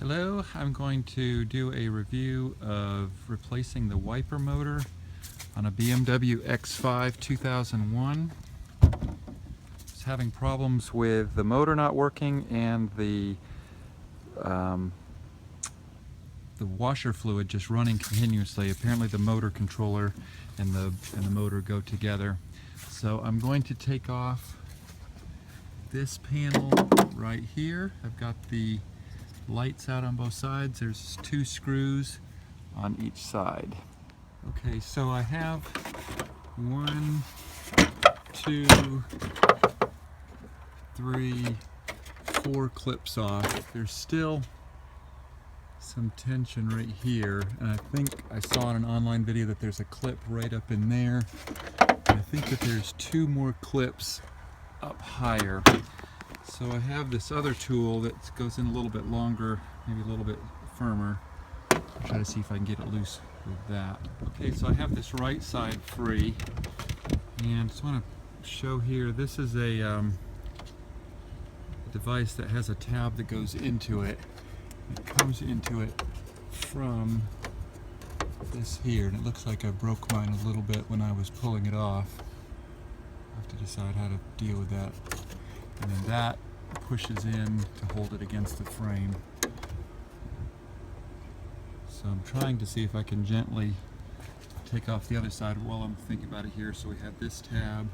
Hello, I'm going to do a review of replacing the wiper motor on a BMW X5 2001. I was having problems with the motor not working and the washer fluid just running continuously. Apparently the motor controller and the motor go together. So I'm going to take off this panel right here. I've got the lights out on both sides. There's 2 screws on each side. Okay, so I have 1, 2, 3, 4 clips off. There's still some tension right here, and I think I saw in an online video that there's a clip right up in there. And I think that there's 2 more clips up higher. So I have this other tool that goes in a little bit longer, maybe a little bit firmer. I'll try to see if I can get it loose with that. Okay, so I have this right side free, and just want to show here, this is a device that has a tab that goes into it. It comes into it from this here, and it looks like I broke mine a little bit when I was pulling it off. I have to decide how to deal with that. And then that pushes in to hold it against the frame. So I'm trying to see if I can gently take off the other side while I'm thinking about it here. So we have this tab,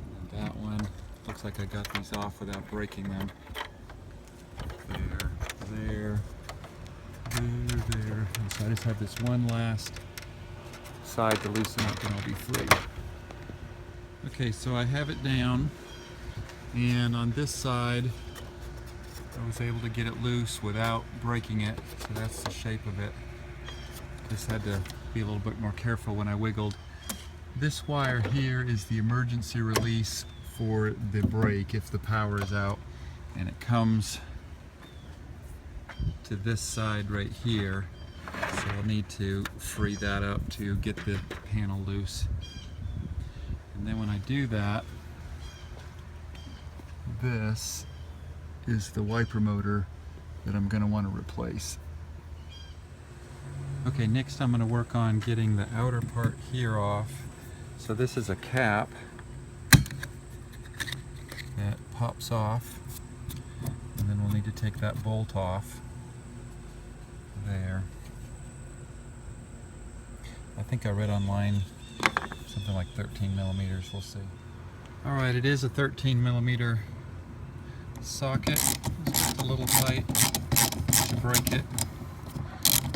and then that one. Looks like I got these off without breaking them. There. And so I just have this one last side to loosen up and I'll be free. Okay, so I have it down. And on this side, I was able to get it loose without breaking it. So that's the shape of it. Just had to be a little bit more careful when I wiggled. This wire here is the emergency release for the brake if the power is out. And it comes to this side right here. So I'll need to free that up to get the panel loose. And then when I do that, this is the wiper motor that I'm going to want to replace. Okay, next I'm going to work on getting the outer part here off. So this is a cap that pops off, and then we'll need to take that bolt off there. I think I read online something like 13 millimeters, we'll see. Alright, it is a 13 millimeter socket. It's just a little tight to break it,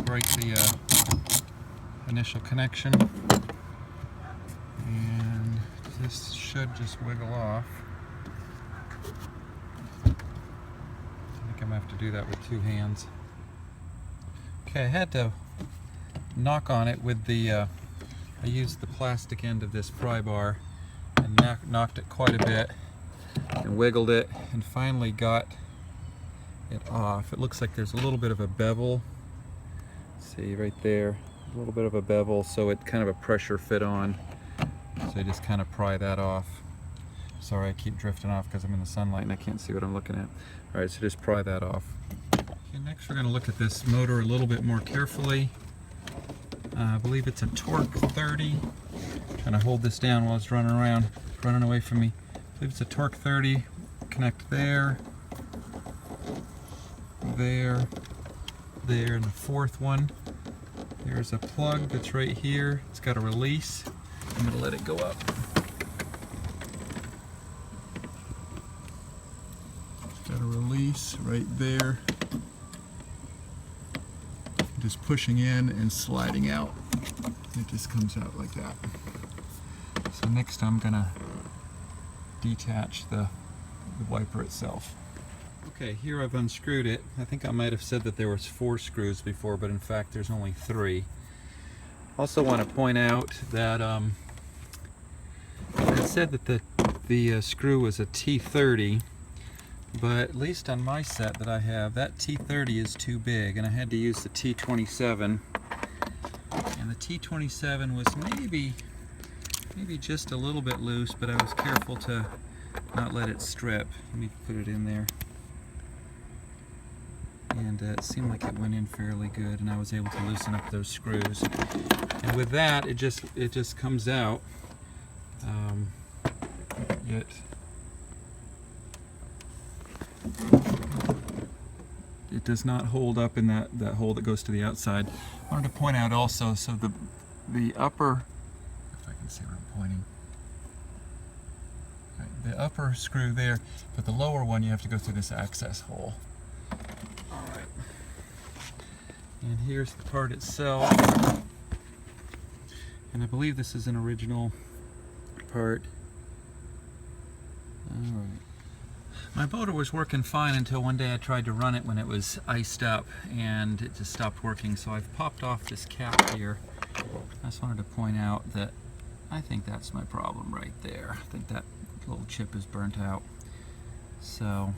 break the initial connection, and this should just wiggle off. I think I'm going to have to do that with 2 hands. Okay, I had to knock on it with the, I used the plastic end of this pry bar and knocked it quite a bit and wiggled it and finally got it off. It looks like there's a little bit of a bevel. See right there, a little bit of a bevel, so it kind of a pressure fit on. So I just kind of pry that off. Sorry, I keep drifting off because I'm in the sunlight and I can't see what I'm looking at. Alright, so just pry that off. Okay, next we're going to look at this motor a little bit more carefully. I believe it's a torque 30. I'm trying to hold this down while it's running around, running away from me. I believe it's a torque 30. Connect there, there, and the 4th one. There's a plug that's right here. It's got a release. I'm going to let it go up. It's got a release right there. Just pushing in and sliding out. It just comes out like that. So next I'm going to detach the wiper itself. Okay, here I've unscrewed it. I think I might have said that there was 4 screws before, but in fact there's only 3. Also want to point out that it said that the screw was a T30, but at least on my set that I have, that T30 is too big, and I had to use the T27. And the T27 was maybe just a little bit loose, but I was careful to not let it strip. Let me put it in there. and it seemed like it went in fairly good, and I was able to loosen up those screws. And with that, it just comes out. It does not hold up in that hole that goes to the outside. I wanted to point out also, so the upper, if I can see where I'm pointing, right, the upper screw there, but the lower one you have to go through this access hole. All right. And here's the part itself. And I believe this is an original part. All right. My motor was working fine until one day I tried to run it when it was iced up, and it just stopped working. So I've popped off this cap here. I just wanted to point out that I think that's my problem right there. I think that little chip is burnt out. So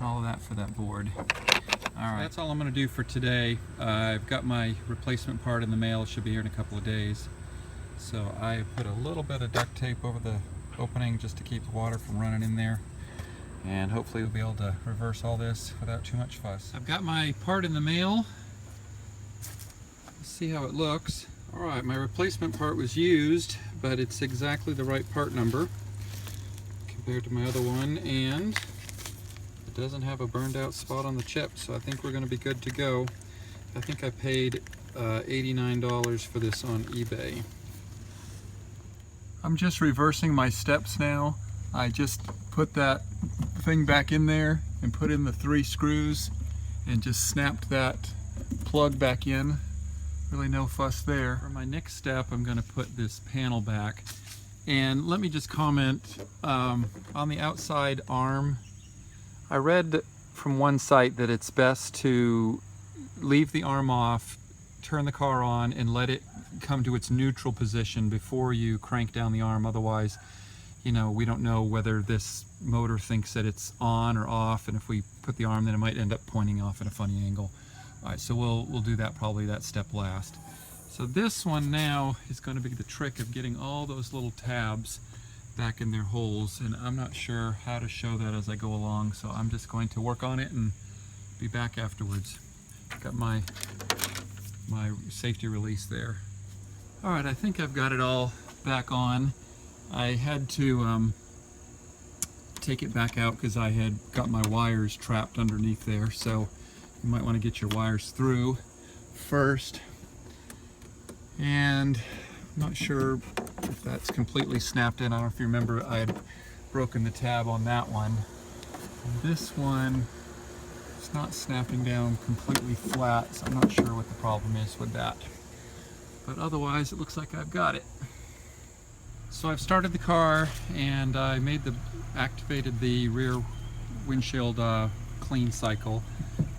all of that for that board. All right, that's all I'm going to do for today. I've got my replacement part in the mail. It should be here in a couple of days. So I put a little bit of duct tape over the opening just to keep the water from running in there, and hopefully we'll be able to reverse all this without too much fuss. I've got my part in the mail. Let's see how it looks. All right, my replacement part was used, but it's exactly the right part number compared to my other one, and it doesn't have a burned out spot on the chip, so I think we're going to be good to go. I think I paid $89 for this on eBay. I'm just reversing my steps now. I just put that thing back in there and put in the 3 screws and just snapped that plug back in. Really no fuss there. For my next step, I'm going to put this panel back. And let me just comment on the outside arm. I read from one site that it's best to leave the arm off, turn the car on, and let it come to its neutral position before you crank down the arm. Otherwise, you know, we don't know whether this motor thinks that it's on or off, and if we put the arm, then it might end up pointing off at a funny angle. All right, so we'll do that, probably that step last. So this one now is going to be the trick of getting all those little tabs back in their holes, and I'm not sure how to show that as I go along, so I'm just going to work on it and be back afterwards. Got my safety release there. All right, I think I've got it all back on. I had to take it back out because I had got my wires trapped underneath there, so you might want to get your wires through first. And I'm not sure if that's completely snapped in. I don't know if you remember, I had broken the tab on that one. And this one, it's not snapping down completely flat, so I'm not sure what the problem is with that. But otherwise, it looks like I've got it. So I've started the car, and I activated the rear windshield clean cycle.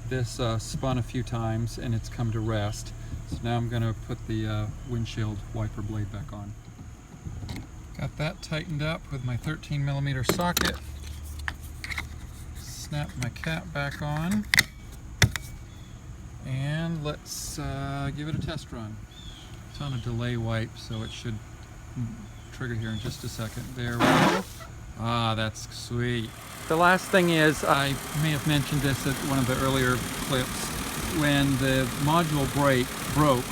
This spun a few times, and it's come to rest. So now I'm going to put the windshield wiper blade back on. Got that tightened up with my 13mm socket. Snap my cap back on, and let's give it a test run. It's on a delay wipe, so it should trigger here in just a second. There we go. Ah, that's sweet. The last thing is, I may have mentioned this at one of the earlier clips, when the module broke,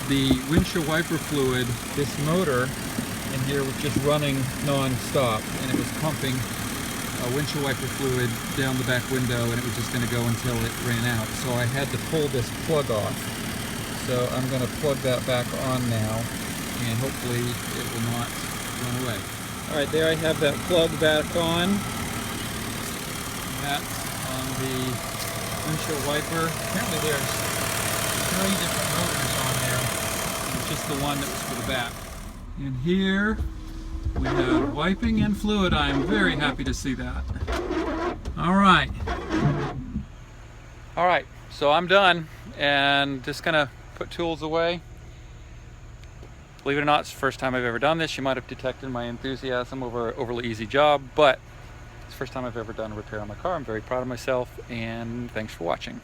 the windshield wiper fluid, this motor in here was just running non-stop, and it was pumping windshield wiper fluid down the back window, and it was just going to go until it ran out. So I had to pull this plug off. So I'm going to plug that back on now, and hopefully it will not run away. All right, there I have that plug back on. That's on the windshield wiper. Apparently there's 3 different motors on there. It's just the one that was for the back. And here we have wiping and fluid. I'm very happy to see that. All right. All right, so I'm done, and just gonna put tools away. Believe it or not, it's the first time I've ever done this. You might have detected my enthusiasm over an overly easy job, but it's the first time I've ever done a repair on my car. I'm very proud of myself, and thanks for watching.